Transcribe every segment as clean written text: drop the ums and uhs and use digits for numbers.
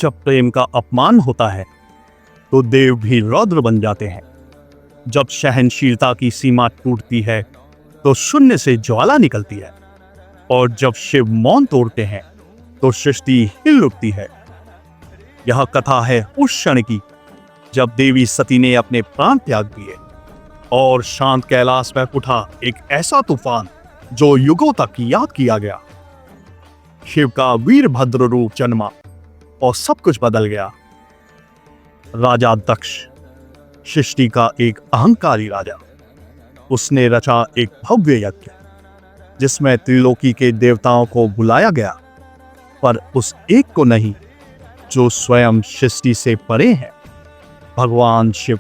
जब प्रेम का अपमान होता है तो देव भी रौद्र बन जाते हैं। जब सहनशीलता की सीमा टूटती है तो शून्य से ज्वाला निकलती है, और जब शिव मौन तोड़ते हैं तो सृष्टि हिल उठती है। यह कथा है उस क्षण की जब देवी सती ने अपने प्राण त्याग दिए और शांत कैलाश में उठा एक ऐसा तूफान जो युगों तक याद किया गया। शिव का वीरभद्र रूप जन्मा और सब कुछ बदल गया। राजा दक्ष, सृष्टि का एक अहंकारी राजा, उसने रचा एक भव्य यज्ञ जिसमें त्रिलोकी के देवताओं को बुलाया गया, पर उस एक को नहीं जो स्वयं सृष्टि से परे हैं, भगवान शिव।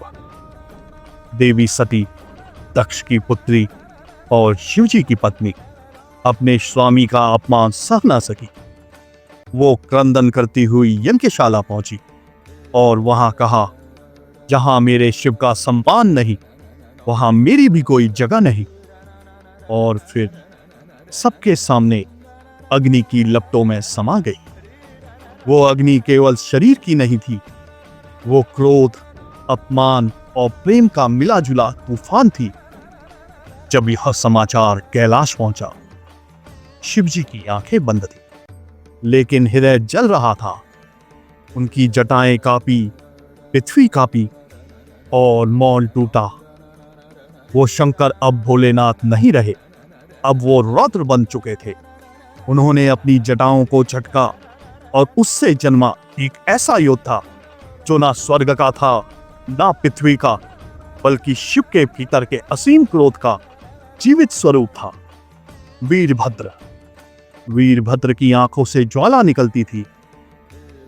देवी सती, दक्ष की पुत्री और शिवजी की पत्नी, अपने स्वामी का अपमान सह न सकी। वो क्रंदन करती हुई यज्ञशाला पहुंची और वहां कहा, जहां मेरे शिव का सम्मान नहीं वहां मेरी भी कोई जगह नहीं। और फिर सबके सामने अग्नि की लपटों में समा गई। वो अग्नि केवल शरीर की नहीं थी, वो क्रोध, अपमान और प्रेम का मिला जुला तूफान थी। जब यह समाचार कैलाश पहुंचा, शिवजी की आंखें बंद थी, लेकिन हृदय जल रहा था। उनकी जटाएं कांपी, पृथ्वी कांपी और मौन टूटा। वो शंकर अब भोलेनाथ नहीं रहे, अब वो रौद्र बन चुके थे। उन्होंने अपनी जटाओं को झटका और उससे जन्मा एक ऐसा योद्धा जो ना स्वर्ग का था ना पृथ्वी का, बल्कि शिव के भीतर के असीम क्रोध का जीवित स्वरूप था। वीरभद्र। वीरभद्र की आंखों से ज्वाला निकलती थी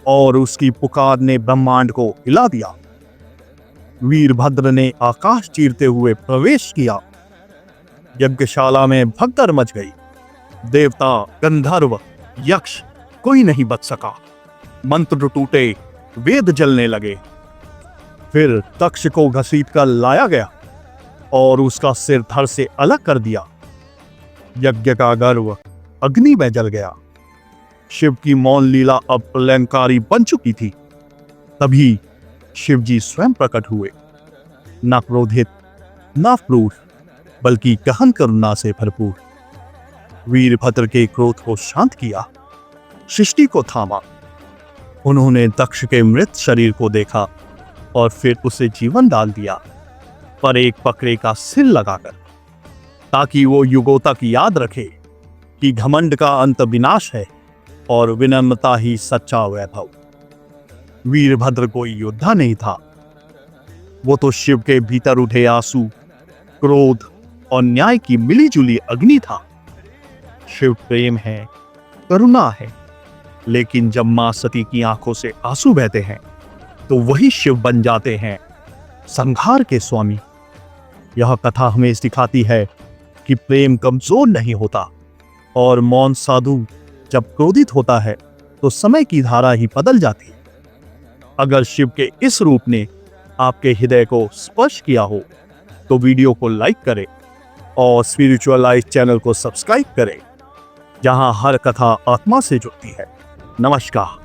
और उसकी पुकार ने ब्रह्मांड को हिला दिया। वीरभद्र ने आकाश चीरते हुए प्रवेश किया। यज्ञशाला में भगदड़ मच गई। देवता, गंधर्व, यक्ष, कोई नहीं बच सका। मंत्र टूटे, वेद जलने लगे। फिर दक्ष को घसीटकर लाया गया और उसका सिर धड़ से अलग कर दिया। यज्ञ का गर्व अग्नि में जल गया। शिव की मौन लीला अब प्रलयंकारी बन चुकी थी। तभी शिवजी स्वयं प्रकट हुए, न क्रोधित न क्रूर, बल्कि गहन करुणा से भरपूर। वीरभद्र के क्रोध को शांत किया, सृष्टि को थामा। उन्होंने दक्ष के मृत शरीर को देखा और फिर उसे जीवन डाल दिया, पर एक बकरे का सिर लगाकर, ताकि वो युगों तक याद रखे कि घमंड का अंत विनाश है और विनम्रता ही सच्चा वैभव। वीरभद्र कोई योद्धा नहीं था, वो तो शिव के भीतर उठे आंसू, क्रोध और न्याय की मिलीजुली अग्नि था। शिव प्रेम है, करुणा है, लेकिन जब मां सती की आंखों से आंसू बहते हैं तो वही शिव बन जाते हैं संहार के स्वामी। यह कथा हमें सिखाती है कि प्रेम कमजोर नहीं होता, और मौन साधु जब क्रोधित होता है तो समय की धारा ही बदल जाती है। अगर शिव के इस रूप ने आपके हृदय को स्पर्श किया हो तो वीडियो को लाइक करें और स्पिरिचुअलाइज चैनल को सब्सक्राइब करें, जहां हर कथा आत्मा से जुड़ती है। नमस्कार।